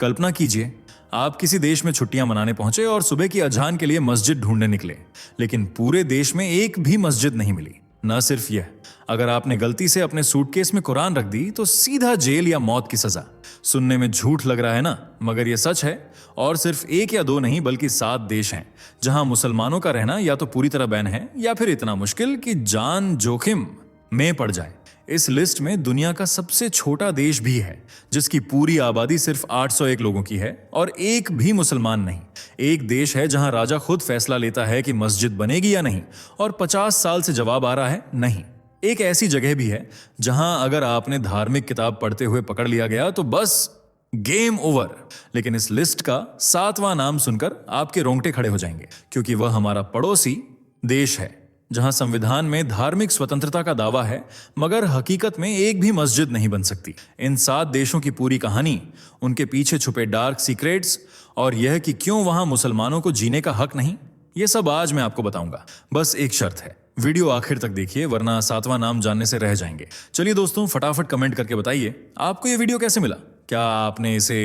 कल्पना कीजिए, आप किसी देश में छुट्टियां मनाने पहुंचे और सुबह की अजान के लिए मस्जिद ढूंढने निकले, लेकिन पूरे देश में एक भी मस्जिद नहीं मिली। न सिर्फ यह, अगर आपने गलती से अपने सूटकेस में कुरान रख दी तो सीधा जेल या मौत की सजा। सुनने में झूठ लग रहा है ना, मगर यह सच है। और सिर्फ एक या दो नहीं बल्कि 7 देश हैं जहां मुसलमानों का रहना या तो पूरी तरह बैन है या फिर इतना मुश्किल कि जान जोखिम में पड़ जाए। इस लिस्ट में दुनिया का सबसे छोटा देश भी है जिसकी पूरी आबादी सिर्फ 801 लोगों की है और एक भी मुसलमान नहीं। एक देश है जहां राजा खुद फैसला लेता है कि मस्जिद बनेगी या नहीं और 50 साल से जवाब आ रहा है नहीं। एक ऐसी जगह भी है जहां अगर आपने धार्मिक किताब पढ़ते हुए पकड़ लिया गया तो बस गेम ओवर। लेकिन इस लिस्ट का 7वां नाम सुनकर आपके रोंगटे खड़े हो जाएंगे, क्योंकि वह हमारा पड़ोसी देश है जहां संविधान में धार्मिक स्वतंत्रता का दावा है मगर हकीकत में एक भी मस्जिद नहीं बन सकती। इन 7 देशों की पूरी कहानी, उनके पीछे छुपे डार्क सीक्रेट्स और यह कि क्यों वहां मुसलमानों को जीने का हक नहीं, यह सब आज मैं आपको बताऊंगा। बस एक शर्त है, वीडियो आखिर तक देखिए वरना 7वां नाम जानने से रह जाएंगे। चलिए दोस्तों, फटाफट कमेंट करके बताइए आपको यह वीडियो कैसे मिला। क्या आपने इसे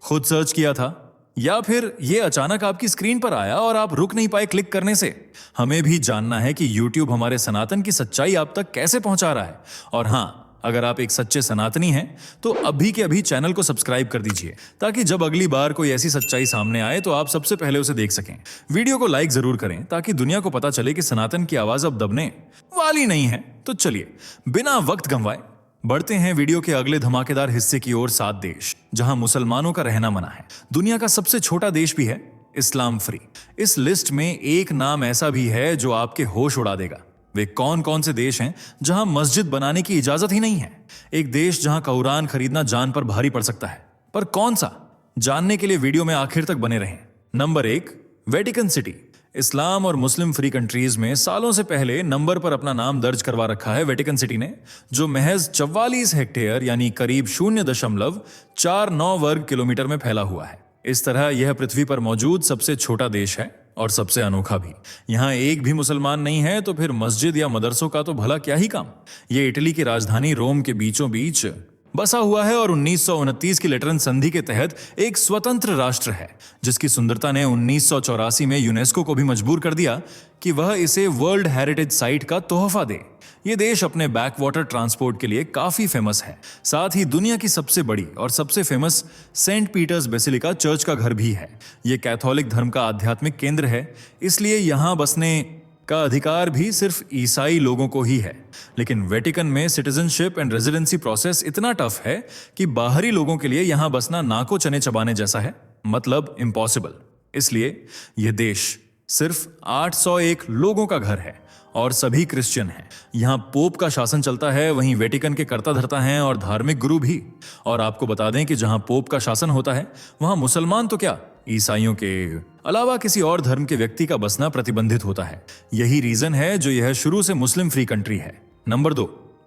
खुद सर्च किया था या फिर ये अचानक आपकी स्क्रीन पर आया और आप रुक नहीं पाए क्लिक करने से। हमें भी जानना है कि YouTube हमारे सनातन की सच्चाई आप तक कैसे पहुंचा रहा है। और हाँ, अगर आप एक सच्चे सनातनी हैं तो अभी के अभी चैनल को सब्सक्राइब कर दीजिए ताकि जब अगली बार कोई ऐसी सच्चाई सामने आए तो आप सबसे पहले उसे देख सकें। वीडियो को लाइक जरूर करें ताकि दुनिया को पता चले कि सनातन की आवाज अब दबने वाली नहीं है। तो चलिए बिना वक्त गंवाए बढ़ते हैं वीडियो के अगले धमाकेदार हिस्से की ओर। 7 देश जहां मुसलमानों का रहना मना है। दुनिया का सबसे छोटा देश भी है इस्लाम फ्री। इस लिस्ट में एक नाम ऐसा भी है जो आपके होश उड़ा देगा। वे कौन कौन से देश हैं जहां मस्जिद बनाने की इजाजत ही नहीं है। एक देश जहां कुरान खरीदना जान पर भारी पड़ सकता है, पर कौन सा, जानने के लिए वीडियो में आखिर तक बने रहें। Number 1, Vatican city. इस्लाम और मुस्लिम फ्री कंट्रीज में सालों से पहले नंबर पर अपना नाम दर्ज करवा रखा है वेटिकन सिटी ने, जो महज 44 हेक्टेयर यानी करीब 0.49 वर्ग किलोमीटर में फैला हुआ है। इस तरह यह पृथ्वी पर मौजूद सबसे छोटा देश है और सबसे अनोखा भी। यहां एक भी मुसलमान नहीं है तो फिर मस्जिद या मदरसों का तो भला क्या ही काम। यह इटली की राजधानी रोम के बीचों बीच बसा हुआ है और 1929 की लेटरन संधि के तहत एक स्वतंत्र राष्ट्र है, जिसकी सुंदरता ने 1984 में यूनेस्को को भी मजबूर कर दिया कि वह इसे वर्ल्ड हेरिटेज साइट का तोहफा दे। यह देश अपने बैक वाटर ट्रांसपोर्ट के लिए काफी फेमस है। साथ ही दुनिया की सबसे बड़ी और सबसे famous Saint Peter's Basilica church का घर भी है। यह कैथोलिक धर्म का आध्यात्मिक केंद्र है, इसलिए यहां बसने का अधिकार भी सिर्फ ईसाई लोगों को ही है। लेकिन वेटिकन में सिटीजनशिप एंड रेजिडेंसी प्रोसेस इतना टफ है कि बाहरी लोगों के लिए यहां बसना नाको चने चबाने जैसा है, मतलब इम्पॉसिबल। इसलिए यह देश सिर्फ 801 लोगों का घर है और सभी क्रिश्चियन हैं। यहां पोप का शासन चलता है, वहीं वेटिकन के कर्ता धर्ता हैं और धार्मिक गुरु भी। और आपको बता दें कि जहां पोप का शासन होता है वहां मुसलमान तो क्या, ईसाइयों के अलावा किसी और धर्म के व्यक्ति का बसना प्रतिबंधित होता है। यही रीजन है जो यह शुरू से मुस्लिम फ्री कंट्री है। नंबर 2,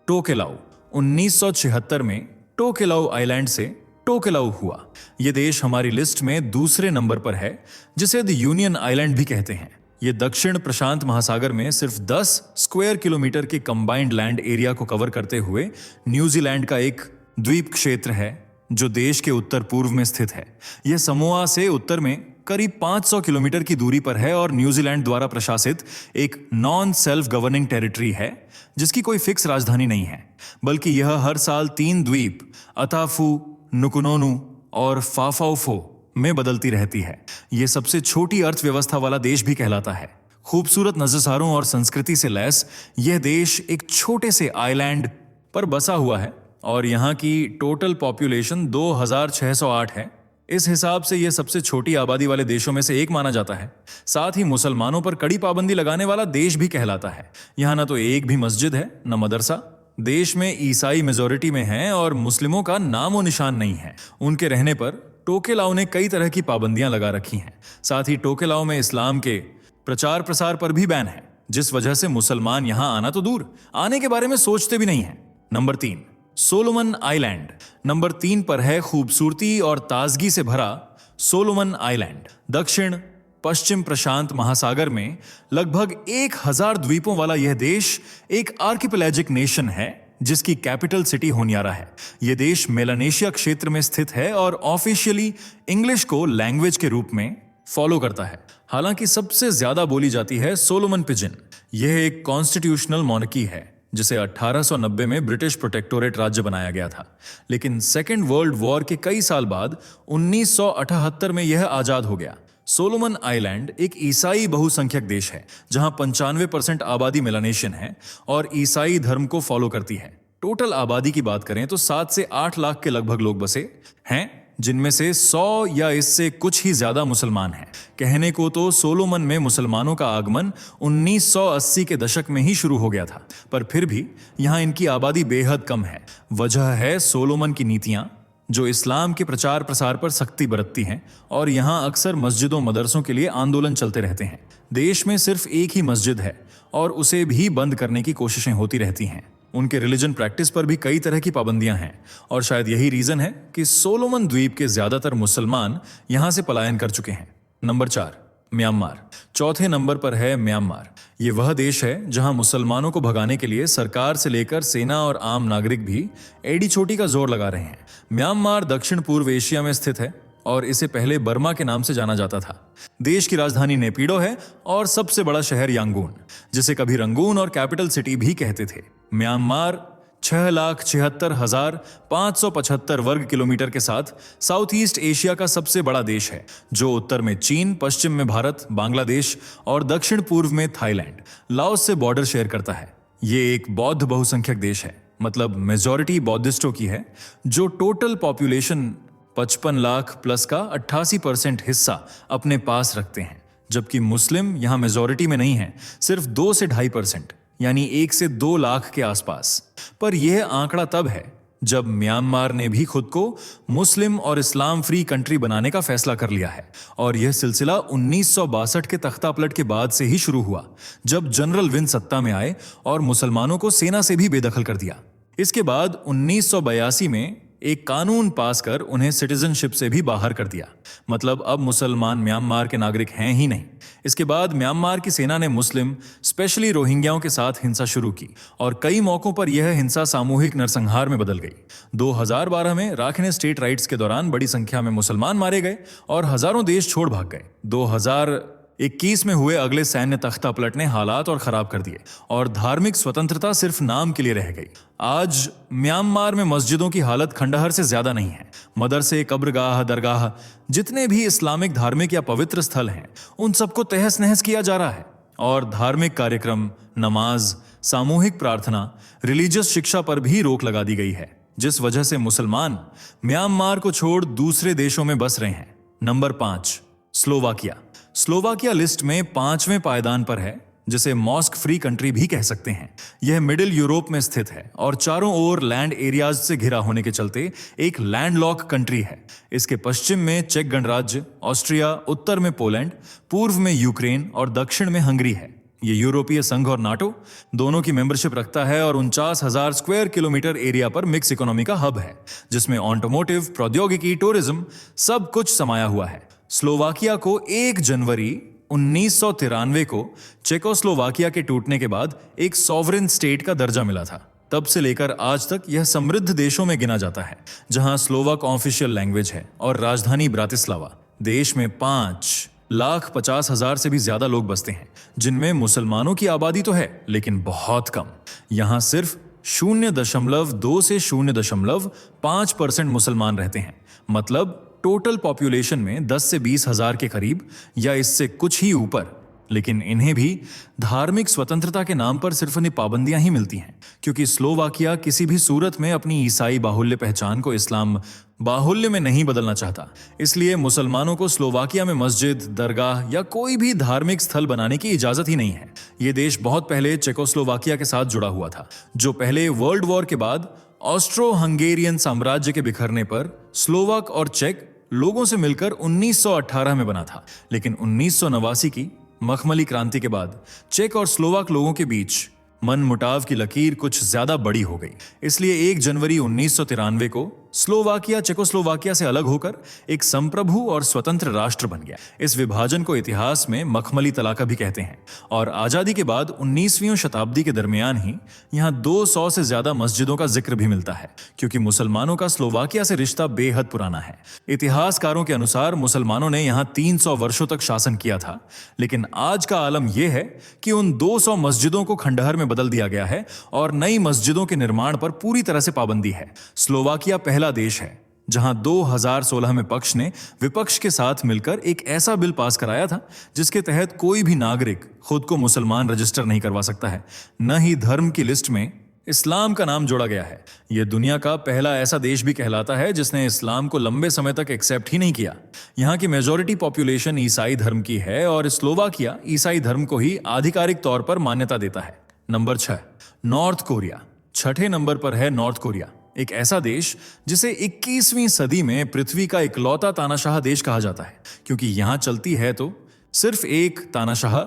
टोकेलाउ। 1976 में टोकेलाउ आइलैंड से टोकेलाउ हुआ। यह देश हमारी लिस्ट में दूसरे नंबर पर है, जिसे द यूनियन आइलैंड भी कहते हैं। यह दक्षिण प्रशांत महासागर में सिर्फ 10 स्क्वायर किलोमीटर के कंबाइंड लैंड एरिया को कवर करते हुए न्यूजीलैंड का एक द्वीप क्षेत्र है जो देश के उत्तर पूर्व में स्थित है। यह समोआ से उत्तर में करीब 500 किलोमीटर की दूरी पर है और न्यूजीलैंड द्वारा प्रशासित एक नॉन सेल्फ गवर्निंग टेरिटरी है, जिसकी कोई फिक्स राजधानी नहीं है, बल्कि यह हर साल 3 द्वीप अताफू, नुकुनोनु और फाफाउफो में बदलती रहती है। यह सबसे छोटी अर्थव्यवस्था वाला देश भी कहलाता है। खूबसूरत नज़ारों और संस्कृति से लैस यह देश एक छोटे से आइलैंड पर बसा हुआ है और यहाँ की टोटल पॉपुलेशन 2608 है। इस हिसाब से यह सबसे छोटी आबादी वाले देशों में से एक माना जाता है। साथ ही मुसलमानों पर कड़ी पाबंदी लगाने वाला देश भी कहलाता है। यहाँ न तो एक भी मस्जिद है न मदरसा। देश में ईसाई मेजॉरिटी में हैं और मुस्लिमों का नामो निशान नहीं है। उनके रहने पर टोकेलाउ ने कई तरह की पाबंदियां लगा रखी हैं। साथ ही टोकेलाउ में इस्लाम के प्रचार प्रसार पर भी बैन है, जिस वजह से मुसलमान यहां आना तो दूर, आने के बारे में सोचते भी नहीं है। Number 3, Solomon island. नंबर 3 पर है खूबसूरती और ताजगी से भरा सोलोमन आइलैंड। दक्षिण पश्चिम प्रशांत महासागर में लगभग 1000 द्वीपों वाला यह देश एक आर्किपेलाजिक नेशन है जिसकी कैपिटल सिटी होनियारा है। यह देश मेलानेशिया क्षेत्र में स्थित है और ऑफिशियली इंग्लिश को लैंग्वेज के रूप में फॉलो करता है। हालांकि सबसे ज्यादा बोली जाती है सोलोमन पिजिन। यह एक कॉन्स्टिट्यूशनल मोनार्की है जिसे 1890 में ब्रिटिश प्रोटेक्टोरेट राज्य बनाया गया था, लेकिन सेकेंड वर्ल्ड वॉर के कई साल बाद 1978 में यह आजाद हो गया। सोलोमन आइलैंड एक ईसाई बहुसंख्यक देश है जहां 95% आबादी मेलानेशियन है और ईसाई धर्म को फॉलो करती है। टोटल आबादी की बात करें तो 7 से 8 लाख के लगभग लोग बसे हैं, जिनमें से 100 या इससे कुछ ही ज्यादा मुसलमान हैं। कहने को तो सोलोमन में मुसलमानों का आगमन 1980 के दशक में ही शुरू हो गया था, पर फिर भी यहाँ इनकी आबादी बेहद कम है। वजह है सोलोमन की नीतियां जो इस्लाम के प्रचार प्रसार पर सख्ती बरतती हैं और यहाँ अक्सर मस्जिदों मदरसों के लिए आंदोलन चलते रहते हैं। देश में सिर्फ एक ही मस्जिद है और उसे भी बंद करने की कोशिशें होती रहती हैं। उनके रिलीजन प्रैक्टिस पर भी कई तरह की पाबंदियां हैं और शायद यही रीजन है कि सोलोमन द्वीप के ज्यादातर मुसलमान यहां से पलायन कर चुके हैं। Number 4, Myanmar. चौथे नंबर पर है म्यांमार। ये वह देश है जहां मुसलमानों को भगाने के लिए सरकार से लेकर सेना और आम नागरिक भी एड़ी चोटी का जोर लगा रहे हैं। म्यांमार दक्षिण पूर्व एशिया में स्थित है और इसे पहले बर्मा के नाम से जाना जाता था। देश की राजधानी नेपिडो है और सबसे बड़ा शहर यांगून, जिसे कभी रंगून और कैपिटल सिटी भी कहते थे। म्यांमार 6,76,575 वर्ग किलोमीटर के साथ साउथ ईस्ट एशिया का सबसे बड़ा देश है, जो उत्तर में चीन, पश्चिम में भारत, बांग्लादेश और दक्षिण पूर्व में थाईलैंड, लाओस से बॉर्डर शेयर करता है। ये एक बौद्ध बहुसंख्यक देश है, मतलब मेजॉरिटी बौद्धिस्टों की है, जो टोटल पॉपुलेशन 55 लाख प्लस का 88% हिस्सा अपने पास रखते हैं, जबकि मुस्लिम यहाँ मेजॉरिटी में नहीं है, सिर्फ 2 से 2.5%, यानी 1 से 2 लाख के आसपास। पर यह आंकड़ा तब है जब म्यांमार ने भी खुद को मुस्लिम और इस्लाम फ्री कंट्री बनाने का फैसला कर लिया है, और यह सिलसिला 1962 के तख्तापलट के बाद से ही शुरू हुआ, जब जनरल विन सत्ता में आए और मुसलमानों को सेना से भी बेदखल कर दिया। इसके बाद 1982 में एक कानून पास कर उन्हें सिटीजनशिप से भी बाहर कर दिया, मतलब अब मुसलमान म्यांमार के नागरिक हैं ही नहीं। इसके बाद म्यांमार की सेना ने मुस्लिम, स्पेशली रोहिंग्याओं के साथ हिंसा शुरू की और कई मौकों पर यह हिंसा सामूहिक नरसंहार में बदल गई। 2012 में राखिन स्टेट राइट्स के दौरान बड़ी संख्या में मुसलमान मारे गए और हजारों देश छोड़ भाग गए। 2021 में हुए अगले सैन्य तख्तापलट ने हालात और खराब कर दिए और धार्मिक स्वतंत्रता सिर्फ नाम के लिए रह गई। आज म्यांमार में मस्जिदों की हालत खंडहर से ज्यादा नहीं है। मदरसे, कब्रगाह, दरगाह, जितने भी इस्लामिक धार्मिक या पवित्र स्थल हैं, उन सबको तहस नहस किया जा रहा है और धार्मिक कार्यक्रम, नमाज, सामूहिक प्रार्थना, रिलीजियस शिक्षा पर भी रोक लगा दी गई है, जिस वजह से मुसलमान म्यांमार को छोड़ दूसरे देशों में बस रहे हैं। Number 5, Slovakia. स्लोवाकिया लिस्ट में 5वें पायदान पर है, जिसे मॉस्क फ्री कंट्री भी कह सकते हैं। यह मिडिल यूरोप में स्थित है और चारों ओर लैंड एरियाज से घिरा होने के चलते एक लैंडलॉक कंट्री है। इसके पश्चिम में चेक गणराज्य, ऑस्ट्रिया, उत्तर में पोलैंड, पूर्व में यूक्रेन और दक्षिण में हंगरी है। ये यूरोपीय संघ और नाटो दोनों की मेंबरशिप रखता है और 49,000 स्क्वायर किलोमीटर एरिया पर मिक्स इकोनॉमी का हब है, जिसमें ऑटोमोटिव, प्रौद्योगिकी, टूरिज्म सब कुछ समाया हुआ है। स्लोवाकिया को 1 जनवरी 1993 को चेकोस्लोवाकिया के टूटने के बाद एक सॉवरेन स्टेट का दर्जा मिला था। तब से लेकर आज तक यह समृद्ध देशों में गिना जाता है, जहां स्लोवाक ऑफिशियल लैंग्वेज है और राजधानी ब्रातिस्लावा। देश में 5,50,000 से भी ज्यादा लोग बसते हैं, जिनमें मुसलमानों की आबादी तो है लेकिन बहुत कम। यहां सिर्फ 0.2 से 0.5% मुसलमान रहते हैं, मतलब टोटल पॉपुलेशन में 10 से 20,000 के करीब या इससे कुछ ही ऊपर। लेकिन इन्हें भी धार्मिक स्वतंत्रता के नाम पर सिर्फ उन्हें पाबंदियां ही मिलती हैं, क्योंकि स्लोवाकिया किसी भी सूरत में अपनी ईसाई बाहुल्य पहचान को इस्लाम बाहुल्य में नहीं बदलना चाहता। इसलिए मुसलमानों को स्लोवाकिया में मस्जिद, दरगाह या कोई भी धार्मिक स्थल बनाने की इजाजत ही नहीं है। ये देश बहुत पहले चेकोस्लोवाकिया के साथ जुड़ा हुआ था, जो पहले वर्ल्ड वॉर के बाद ऑस्ट्रो हंगेरियन साम्राज्य के बिखरने पर स्लोवाक और चेक लोगों से मिलकर 1918 में बना था। लेकिन 1989 की मखमली क्रांति के बाद चेक और स्लोवाक लोगों के बीच मनमुटाव की लकीर कुछ ज्यादा बड़ी हो गई। इसलिए 1 जनवरी 1993 को स्लोवाकिया चेकोस्लोवाकिया से अलग होकर एक संप्रभु और स्वतंत्र राष्ट्र बन गया। इस विभाजन को इतिहास में मखमली तलाका भी कहते हैं और आजादी के बाद 19वीं शताब्दी के दरमियान ही यहाँ 200 से ज्यादा मस्जिदों का जिक्र भी मिलता है, क्योंकि मुसलमानों का स्लोवाकिया से रिश्ता बेहद पुराना है। इतिहासकारों के अनुसार मुसलमानों ने यहाँ 300 वर्षों तक शासन किया था, लेकिन आज का आलम यह है कि उन 200 मस्जिदों को खंडहर में बदल दिया गया है और नई मस्जिदों के निर्माण पर पूरी तरह से पाबंदी है। स्लोवाकिया पहला देश है जहां 2016 में पक्ष ने विपक्ष के साथ मिलकर एक ऐसा बिल पास कराया था जिसके तहत कोई भी नागरिक खुद को मुसलमान रजिस्टर नहीं करवा सकता है, न ही धर्म की लिस्ट में इस्लाम का नाम जोड़ा गया है। यह दुनिया का पहला ऐसा देश भी कहलाता है जिसने इस्लाम को लंबे समय तक एक्सेप्ट ही नहीं किया। यहाँ की मेजॉरिटी पॉपुलेशन ईसाई धर्म की है और स्लोवाकिया ईसाई धर्म को ही आधिकारिक तौर पर मान्यता देता है। Number 6, north Korea. छठे नंबर पर है नॉर्थ कोरिया, एक ऐसा देश जिसे 21वीं सदी में पृथ्वी का इकलौता तानाशाह देश कहा जाता है, क्योंकि यहां चलती है तो सिर्फ एक तानाशाह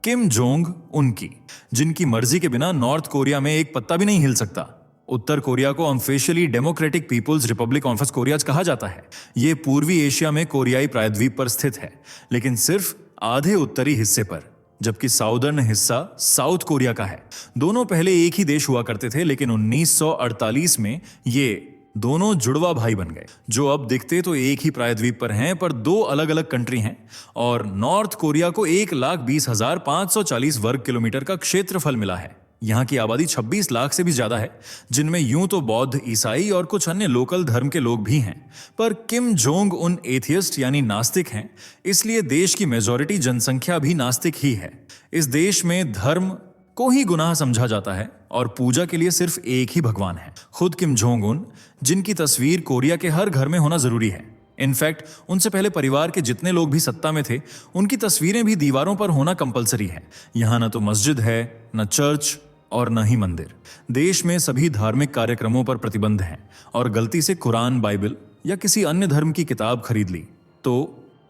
किम जोंग उन की, जिनकी मर्जी के बिना नॉर्थ कोरिया में एक पत्ता भी नहीं हिल सकता। उत्तर कोरिया को officially Democratic People's Republic of Korea कहा जाता है। यह पूर्वी एशिया में कोरियाई प्रायद्वीप पर स्थित है, लेकिन सिर्फ आधे उत्तरी हिस्से पर, जबकि साउदर्न हिस्सा साउथ कोरिया का है। दोनों पहले एक ही देश हुआ करते थे, लेकिन 1948 में ये दोनों जुड़वा भाई बन गए, जो अब दिखते तो एक ही प्रायद्वीप पर हैं, पर दो अलग अलग कंट्री हैं। और नॉर्थ कोरिया को 1,20,540 वर्ग किलोमीटर का क्षेत्रफल मिला है। यहाँ की आबादी 26 लाख से भी ज्यादा है, जिनमें यूं तो बौद्ध, ईसाई और कुछ अन्य लोकल धर्म के लोग भी हैं। पर किम जोंग उन एथियस्ट यानी नास्तिक हैं, इसलिए देश की मेजॉरिटी जनसंख्या भी नास्तिक ही है। इस देश में धर्म को ही गुनाह समझा जाता है और पूजा के लिए सिर्फ एक ही भगवान है, खुद किम जोंग उन, जिनकी तस्वीर कोरिया के हर घर में होना जरूरी है। इनफैक्ट उनसे पहले परिवार के जितने लोग भी सत्ता में थे, उनकी तस्वीरें भी दीवारों पर होना कंपलसरी है। यहाँ न तो मस्जिद है, न चर्च और न ही मंदिर। देश में सभी धार्मिक कार्यक्रमों पर प्रतिबंध है और गलती से कुरान, बाइबल या किसी अन्य धर्म की किताब खरीद ली तो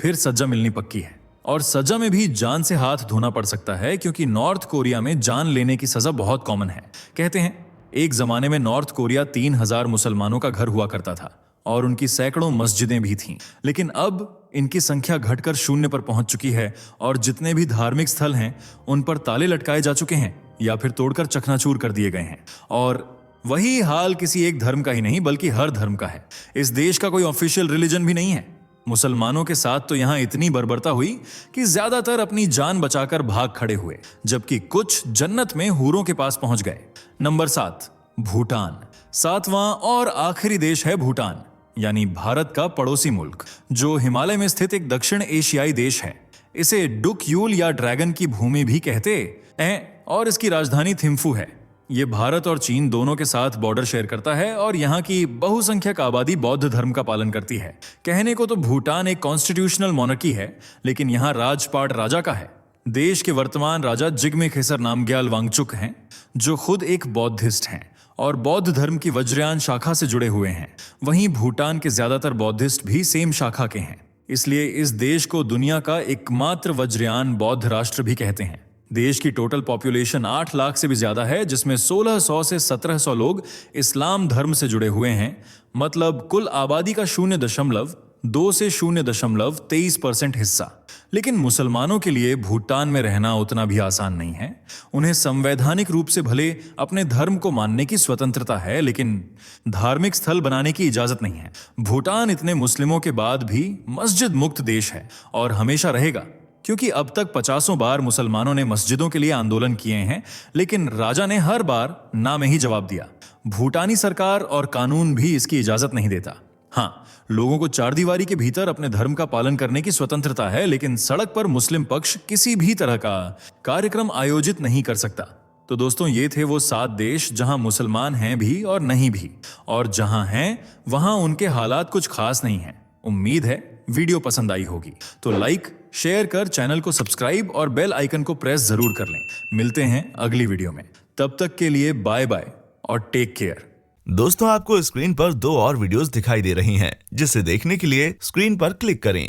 फिर सजा मिलनी पक्की है। और सजा में भी जान से हाथ धोना पड़ सकता है, क्योंकि नॉर्थ कोरिया में जान लेने की सजा बहुत कॉमन है। कहते हैं एक जमाने में नॉर्थ कोरिया 3000 मुसलमानों का घर हुआ करता था और उनकी सैकड़ों मस्जिदें भी थीं, लेकिन अब इनकी संख्या घटकर 0 पर पहुंच चुकी है और जितने भी धार्मिक स्थल हैं उन पर ताले लटकाए जा चुके हैं या फिर तोड़कर चकनाचूर कर दिए गए हैं। और वही हाल किसी एक धर्म का ही नहीं बल्कि हर धर्म का है। इस देश का कोई ऑफिशियल रिलीजन भी नहीं है। मुसलमानों के साथ तो यहां इतनी बर्बरता हुई कि ज्यादातर अपनी जान बचाकर भाग खड़े हुए, जबकि कुछ जन्नत में हूरों के पास पहुंच गए। नंबर 7, भूटान। 7वां और आखिरी देश है भूटान, यानी भारत का पड़ोसी मुल्क, जो हिमालय में स्थित एक दक्षिण एशियाई देश है। इसे डुकयूल या ड्रैगन की भूमि भी कहते हैं और इसकी राजधानी थिम्फू है। ये भारत और चीन दोनों के साथ बॉर्डर शेयर करता है और यहाँ की बहुसंख्यक आबादी बौद्ध धर्म का पालन करती है। कहने को तो भूटान एक कॉन्स्टिट्यूशनल मोनार्की है, लेकिन यहाँ राजपाट राजा का है। देश के वर्तमान राजा जिग्मे खेसर नामग्याल वांगचुक हैं, जो खुद एक बौद्धिस्ट हैं और बौद्ध धर्म की वज्रयान शाखा से जुड़े हुए हैं। वहीं भूटान के ज्यादातर बौद्धिस्ट भी सेम शाखा के हैं, इसलिए इस देश को दुनिया का एकमात्र वज्रयान बौद्ध राष्ट्र भी कहते हैं। देश की टोटल पॉपुलेशन 8 लाख से भी ज्यादा है, जिसमें 1600 से 1700 लोग इस्लाम धर्म से जुड़े हुए हैं। मतलब कुल आबादी का 0.2 से 0.23% हिस्सा। लेकिन मुसलमानों के लिए भूटान में रहना उतना भी आसान नहीं है। उन्हें संवैधानिक रूप से भले अपने धर्म को मानने की स्वतंत्रता है, लेकिन धार्मिक स्थल बनाने की इजाजत नहीं है। भूटान इतने मुस्लिमों के बाद भी मस्जिद मुक्त देश है और हमेशा रहेगा, क्योंकि अब तक 50 बार मुसलमानों ने मस्जिदों के लिए आंदोलन किए हैं, लेकिन राजा ने हर बार ना में ही जवाब दिया। भूटानी सरकार और कानून भी इसकी इजाजत नहीं देता। हाँ, लोगों को चारदीवारी के भीतर अपने धर्म का पालन करने की स्वतंत्रता है, लेकिन सड़क पर मुस्लिम पक्ष किसी भी तरह का कार्यक्रम आयोजित नहीं कर सकता। तो दोस्तों, ये थे वो 7 देश जहां मुसलमान हैं भी और नहीं भी, और जहां हैं वहां उनके हालात कुछ खास नहीं हैं। उम्मीद है वीडियो पसंद आई होगी, तो लाइक, शेयर कर चैनल को सब्सक्राइब और बेल आइकन को प्रेस जरूर कर लें। मिलते हैं अगली वीडियो में, तब तक के लिए बाय बाय और टेक केयर। दोस्तों, आपको स्क्रीन पर 2 और वीडियोस दिखाई दे रही हैं, जिसे देखने के लिए स्क्रीन पर क्लिक करें।